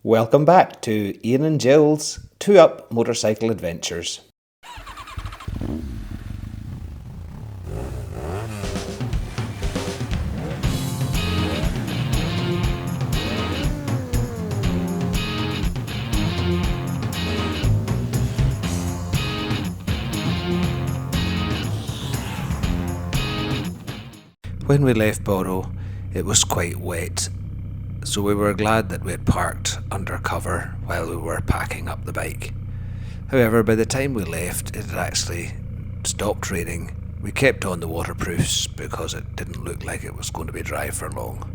Welcome back to Ian and Jill's 2-Up Motorcycle Adventures. When we left Bodø, it was quite wet, so we were glad that we had parked under cover while we were packing up the bike. However, by the time we left, it had actually stopped raining. We kept on the waterproofs because it didn't look like it was going to be dry for long.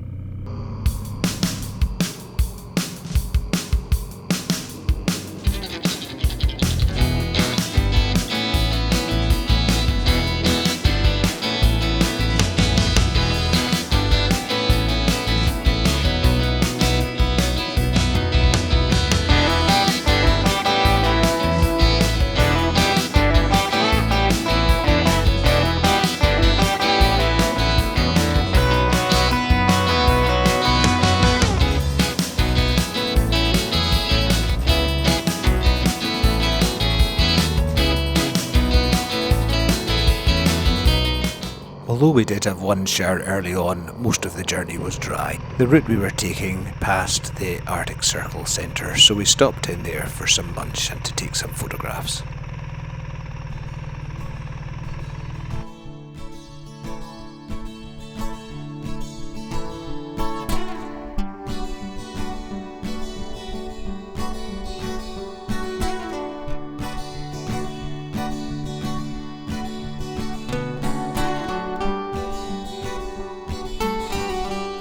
Although we did have one shower early on, most of the journey was dry. The route we were taking passed the Arctic Circle Centre, so we stopped in there for some lunch and to take some photographs.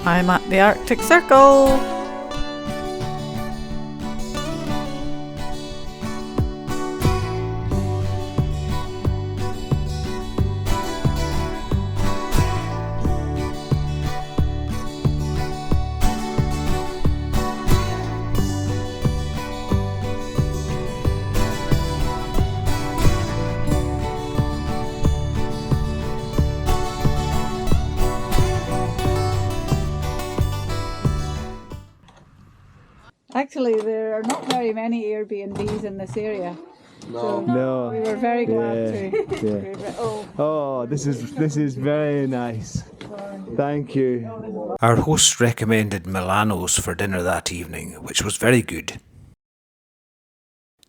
I'm at the Arctic Circle. Actually, there are not very many Airbnbs in this area. No. We were very glad to. Oh, this is very nice. Thank you. Our host recommended Milanos for dinner that evening, which was very good.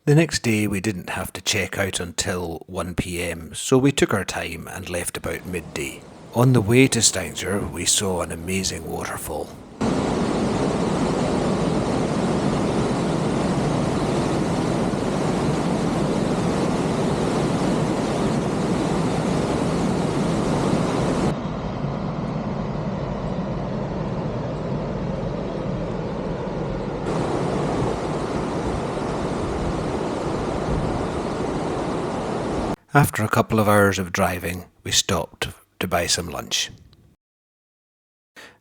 The next day we didn't have to check out until 1 p.m, so we took our time and left about midday. On the way to Steinkjer, we saw an amazing waterfall. After a couple of hours of driving, we stopped to buy some lunch.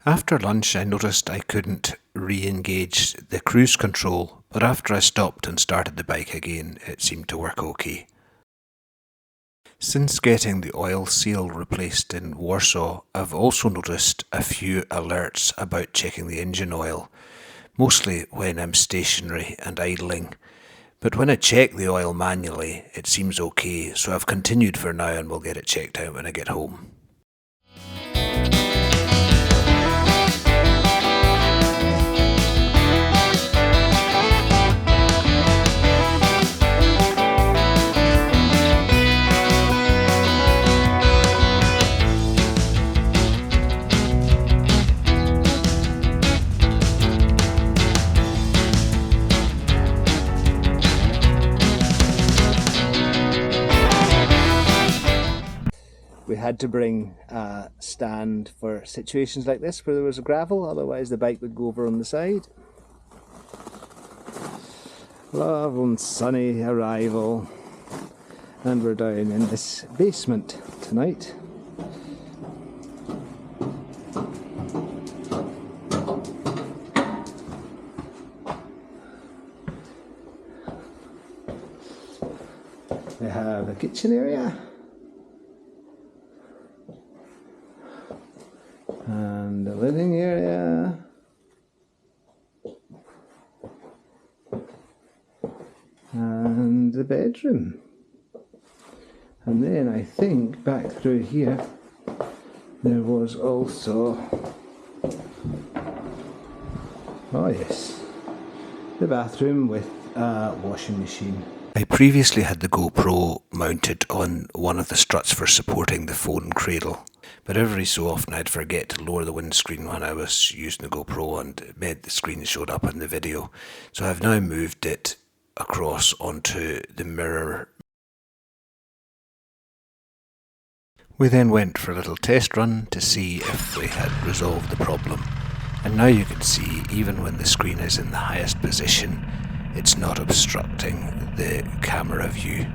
After lunch, I noticed I couldn't re-engage the cruise control, but after I stopped and started the bike again, it seemed to work okay. Since getting the oil seal replaced in Warsaw, I've also noticed a few alerts about checking the engine oil, mostly when I'm stationary and idling. But when I check the oil manually, it seems okay, so I've continued for now and will get it checked out when I get home. We had to bring a stand for situations like this where there was a gravel, otherwise the bike would go over on the side. Love and sunny arrival, and we're down in this basement tonight. We have a kitchen area and the living area and the bedroom. And then I think back through here there was also, oh yes, the bathroom with a washing machine. I previously had the GoPro mounted on one of the struts for supporting the phone cradle, but every so often I'd forget to lower the windscreen when I was using the GoPro and it made the screen showed up in the video. So I've now moved it across onto the mirror. We then went for a little test run to see if we had resolved the problem, and now you can see even when the screen is in the highest position, it's not obstructing the camera view.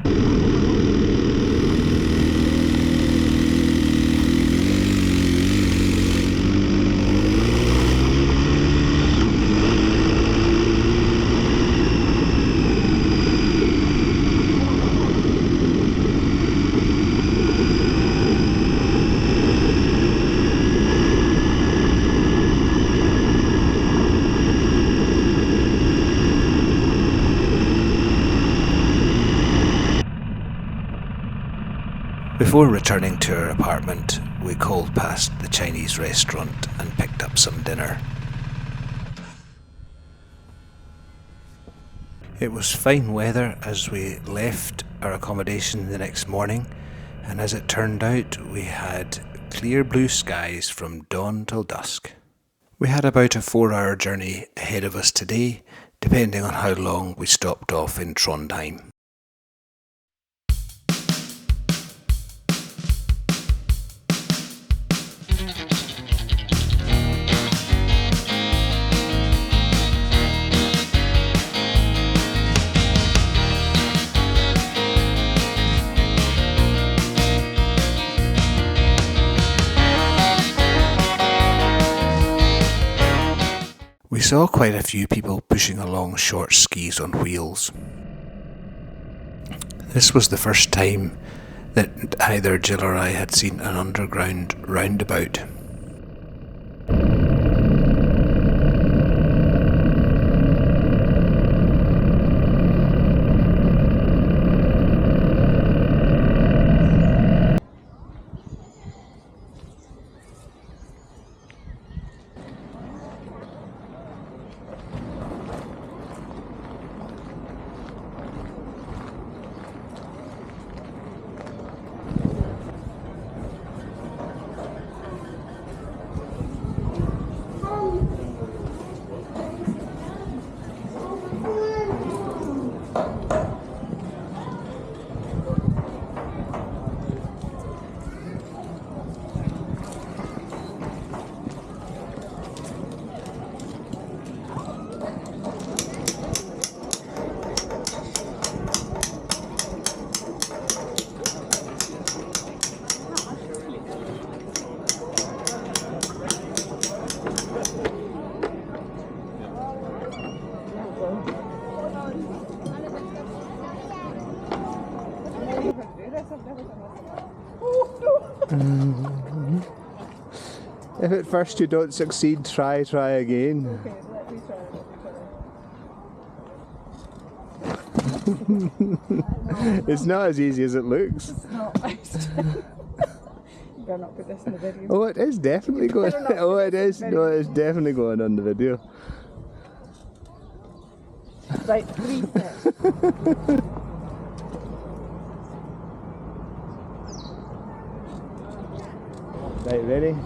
Before returning to our apartment, we called past the Chinese restaurant and picked up some dinner. It was fine weather as we left our accommodation the next morning, and as it turned out, we had clear blue skies from dawn till dusk. We had about a 4-hour journey ahead of us today, depending on how long we stopped off in Trondheim. We saw quite a few people pushing along short skis on wheels. This was the first time that either Jill or I had seen an underground roundabout. If at first you don't succeed, try again. Okay, let me try. It's not as easy as it looks. It's not. You better not put this in the video. Oh, it is definitely going. Oh, it is. No, it's definitely going on the video. Right, 3 steps. Right, ready?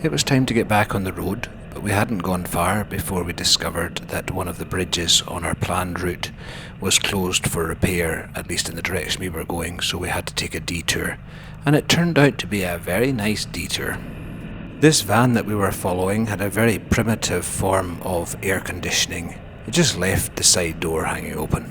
It was time to get back on the road, but we hadn't gone far before we discovered that one of the bridges on our planned route was closed for repair, at least in the direction we were going, so we had to take a detour. And it turned out to be a very nice detour. This van that we were following had a very primitive form of air conditioning. It just left the side door hanging open.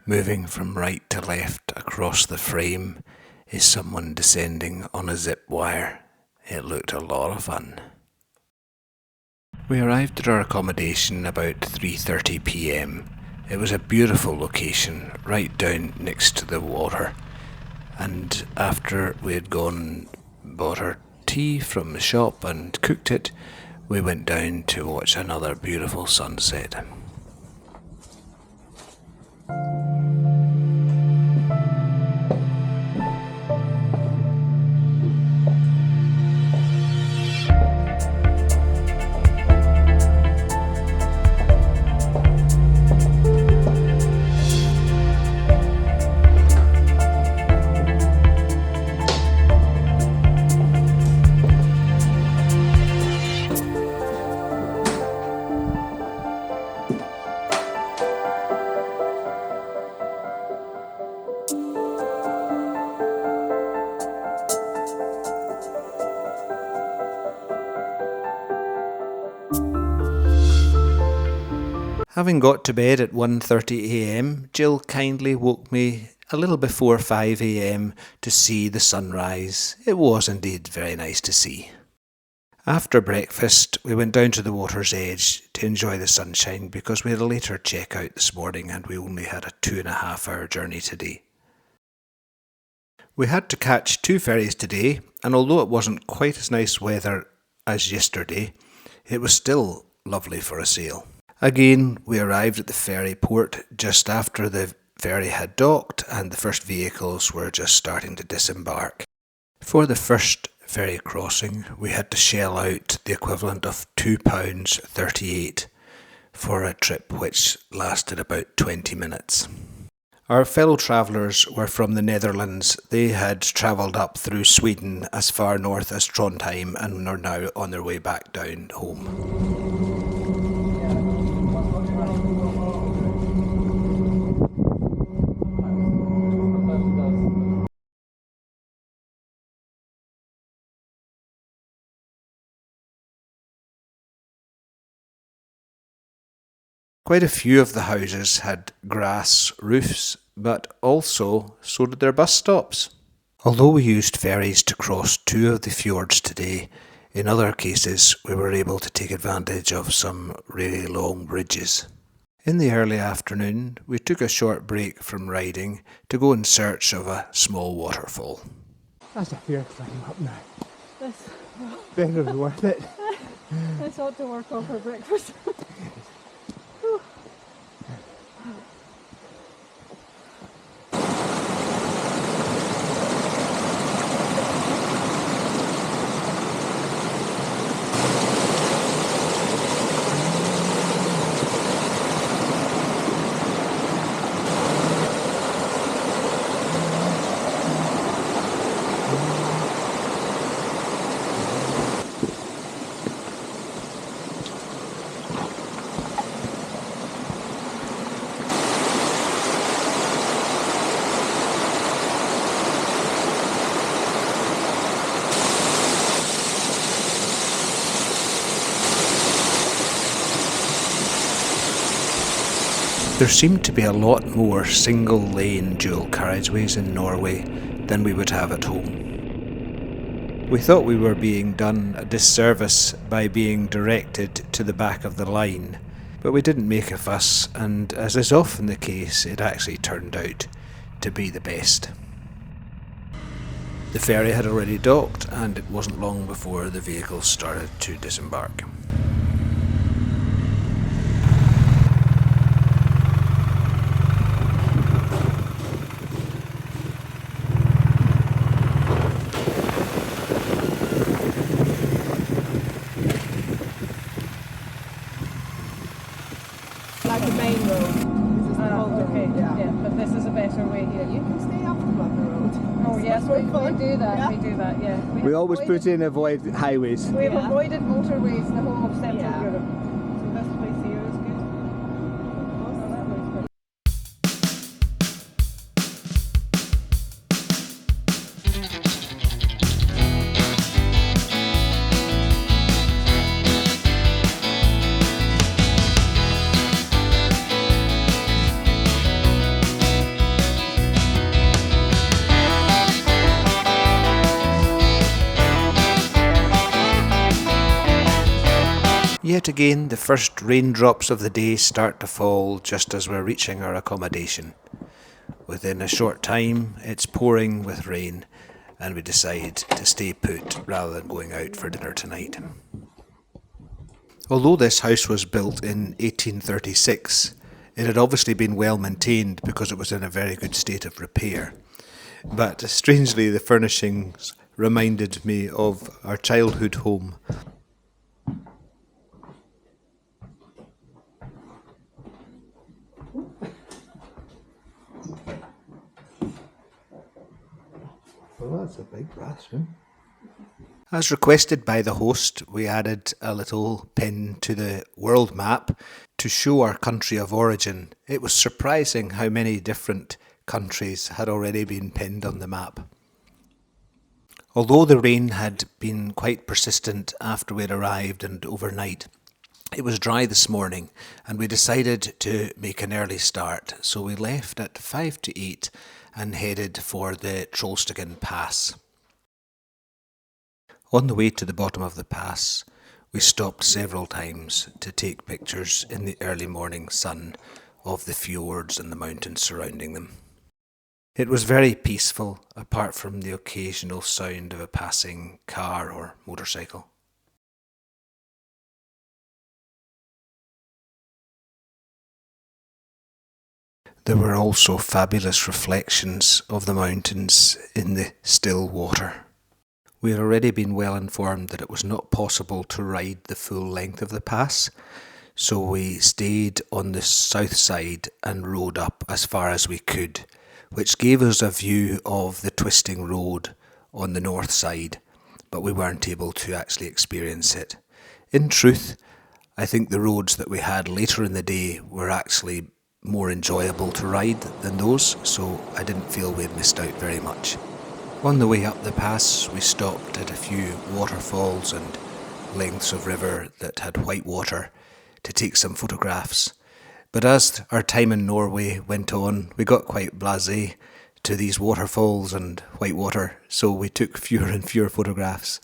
Moving from right to left across the frame is someone descending on a zip wire. It looked a lot of fun. We arrived at our accommodation about 3:30 p.m. It was a beautiful location, right down next to the water. And after we had gone and bought our tea from the shop and cooked it, we went down to watch another beautiful sunset. Having got to bed at 1:30 a.m, Jill kindly woke me a little before 5 a.m. to see the sunrise. It was indeed very nice to see. After breakfast, we went down to the water's edge to enjoy the sunshine because we had a later check-out this morning and we only had a 2.5-hour journey today. We had to catch 2 ferries today, and although it wasn't quite as nice weather as yesterday, it was still lovely for a sail. Again, we arrived at the ferry port just after the ferry had docked and the first vehicles were just starting to disembark. For the first ferry crossing, we had to shell out the equivalent of £2.38 for a trip which lasted about 20 minutes. Our fellow travellers were from the Netherlands. They had travelled up through Sweden as far north as Trondheim and are now on their way back down home. Quite a few of the houses had grass roofs, but also so did their bus stops. Although we used ferries to cross 2 of the fjords today, in other cases we were able to take advantage of some really long bridges. In the early afternoon, we took a short break from riding to go in search of a small waterfall. That's a fair climb up now. This, Better be worth it. this ought to work off for breakfast. There seemed to be a lot more single-lane dual carriageways in Norway than we would have at home. We thought we were being done a disservice by being directed to the back of the line, but we didn't make a fuss, and as is often the case, it actually turned out to be the best. The ferry had already docked, and it wasn't long before the vehicles started to disembark. Like the main road. Okay, yeah, but this is a better way here. You can stay up the road. Oh yes, we do that. Yeah. We do that. Yeah. We always put in avoid highways. We've Yeah. avoided motorways the whole of Central Yeah. Europe. So this place here is good. Oh, that looks good. yet again, the first raindrops of the day start to fall just as we're reaching our accommodation. Within a short time, it's pouring with rain, and we decide to stay put rather than going out for dinner tonight. Although this house was built in 1836, it had obviously been well maintained because it was in a very good state of repair. But strangely, the furnishings reminded me of our childhood home. Well, that's a big bathroom. As requested by the host, we added a little pin to the world map to show our country of origin. It was surprising how many different countries had already been pinned on the map. Although the rain had been quite persistent after we'd arrived and overnight, it was dry this morning and we decided to make an early start. So we left at 5 to 8 and headed for the Trollstigen Pass. On the way to the bottom of the pass, we stopped several times to take pictures in the early morning sun of the fjords and the mountains surrounding them. It was very peaceful, apart from the occasional sound of a passing car or motorcycle. There were also fabulous reflections of the mountains in the still water. We had already been well informed that it was not possible to ride the full length of the pass, so we stayed on the south side and rode up as far as we could, which gave us a view of the twisting road on the north side, but we weren't able to actually experience it. In truth, I think the roads that we had later in the day were actually more enjoyable to ride than those, so I didn't feel we'd missed out very much. On the way up the pass, we stopped at a few waterfalls and lengths of river that had white water to take some photographs. But as our time in Norway went on, we got quite blasé to these waterfalls and white water, so we took fewer and fewer photographs.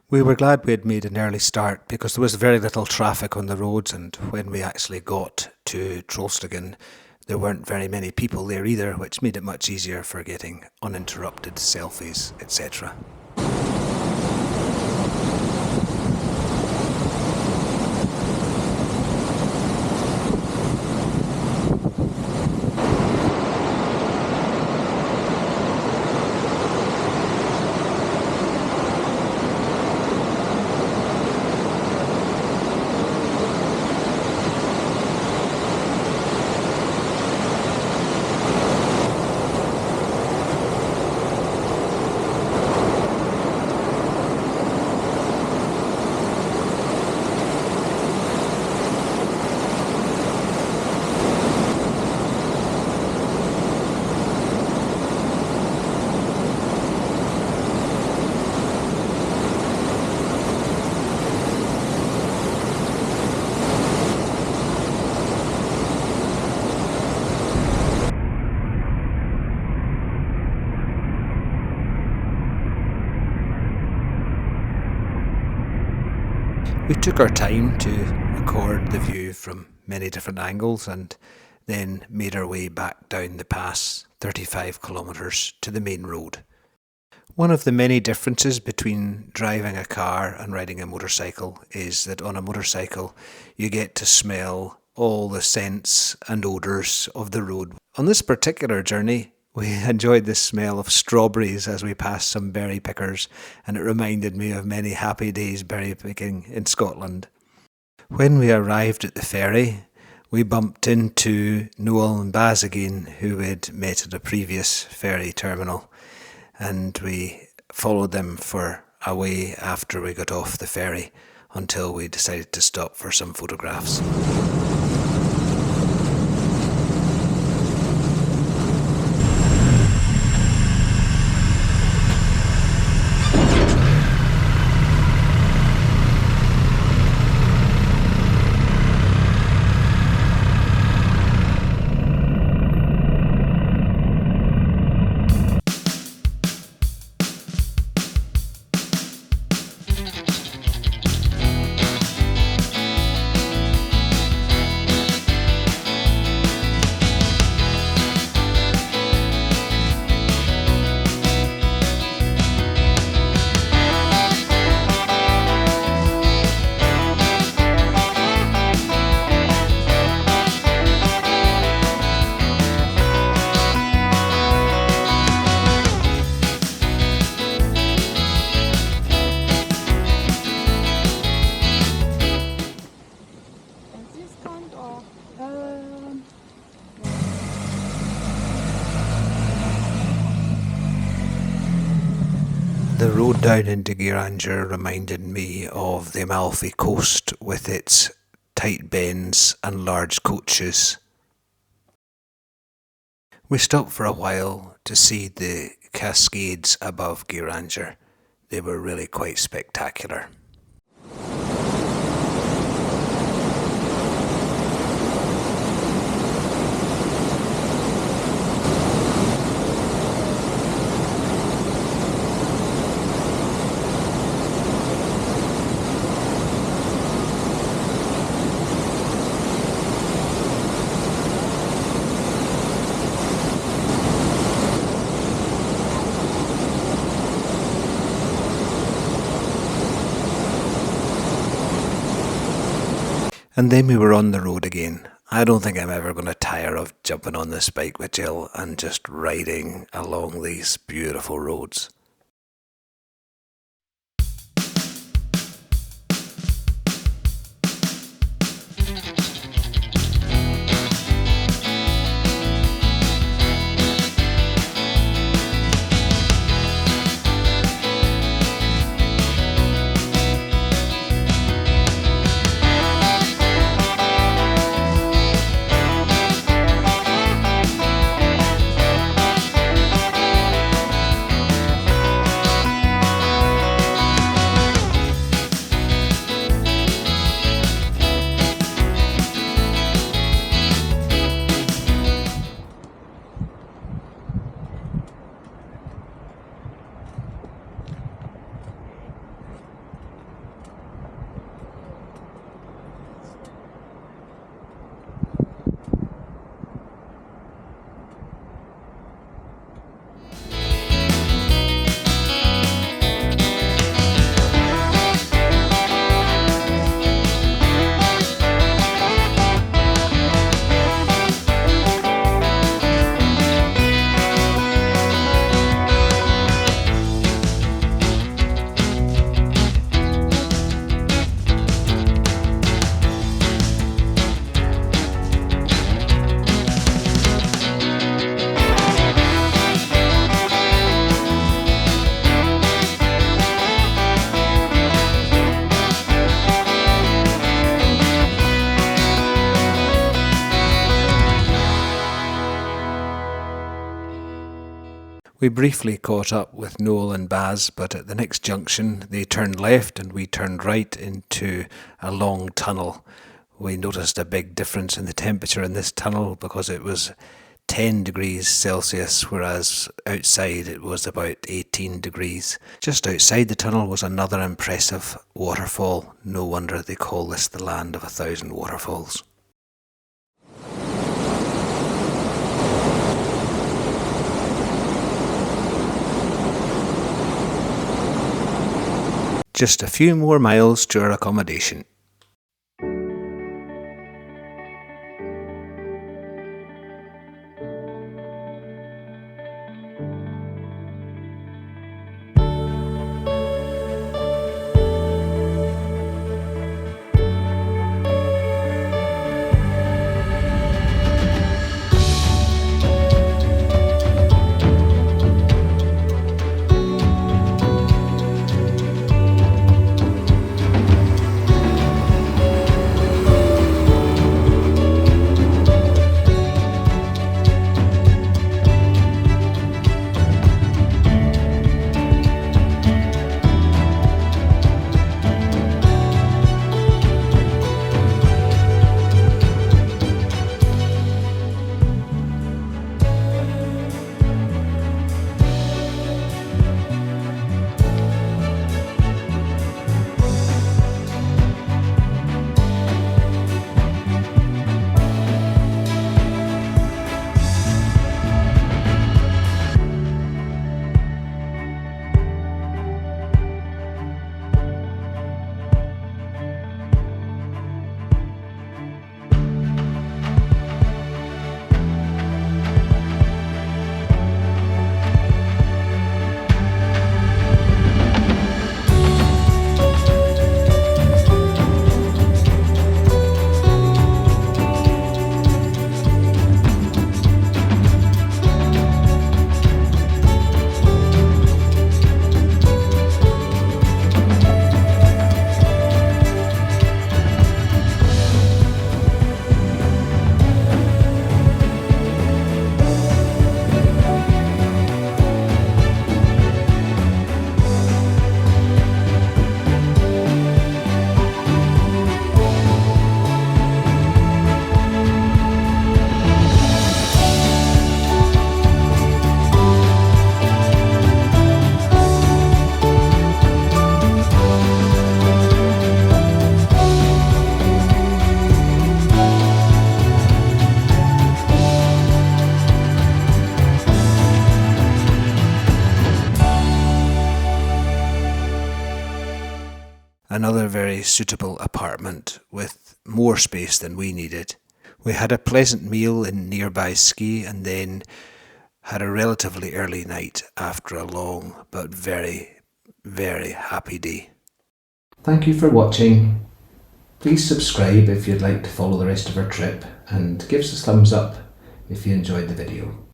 We were glad we had made an early start because there was very little traffic on the roads, and when we actually got to Trollstigen, there weren't very many people there either, which made it much easier for getting uninterrupted selfies, etc. We took our time to record the view from many different angles and then made our way back down the pass 35 kilometres to the main road. One of the many differences between driving a car and riding a motorcycle is that on a motorcycle you get to smell all the scents and odours of the road. On this particular journey, we enjoyed the smell of strawberries as we passed some berry pickers, and it reminded me of many happy days berry picking in Scotland. When we arrived at the ferry, we bumped into Noel and Baz again, who we'd met at a previous ferry terminal, and we followed them for a way after we got off the ferry until we decided to stop for some photographs. The road down into Geiranger reminded me of the Amalfi coast with its tight bends and large coaches. We stopped for a while to see the cascades above Geiranger. They were really quite spectacular. And then we were on the road again. I don't think I'm ever going to tire of jumping on this bike with Jill and just riding along these beautiful roads. We briefly caught up with Noel and Baz, but at the next junction they turned left and we turned right into a long tunnel. We noticed a big difference in the temperature in this tunnel because it was 10 degrees Celsius, whereas outside it was about 18 degrees. Just outside the tunnel was another impressive waterfall. No wonder they call this the land of 1,000 waterfalls. Just a few more miles to our accommodation. Another very suitable apartment with more space than we needed. We had a pleasant meal in nearby ski and then had a relatively early night after a long but very, very happy day. Thank you for watching. Please subscribe if you'd like to follow the rest of our trip and give us a thumbs up if you enjoyed the video.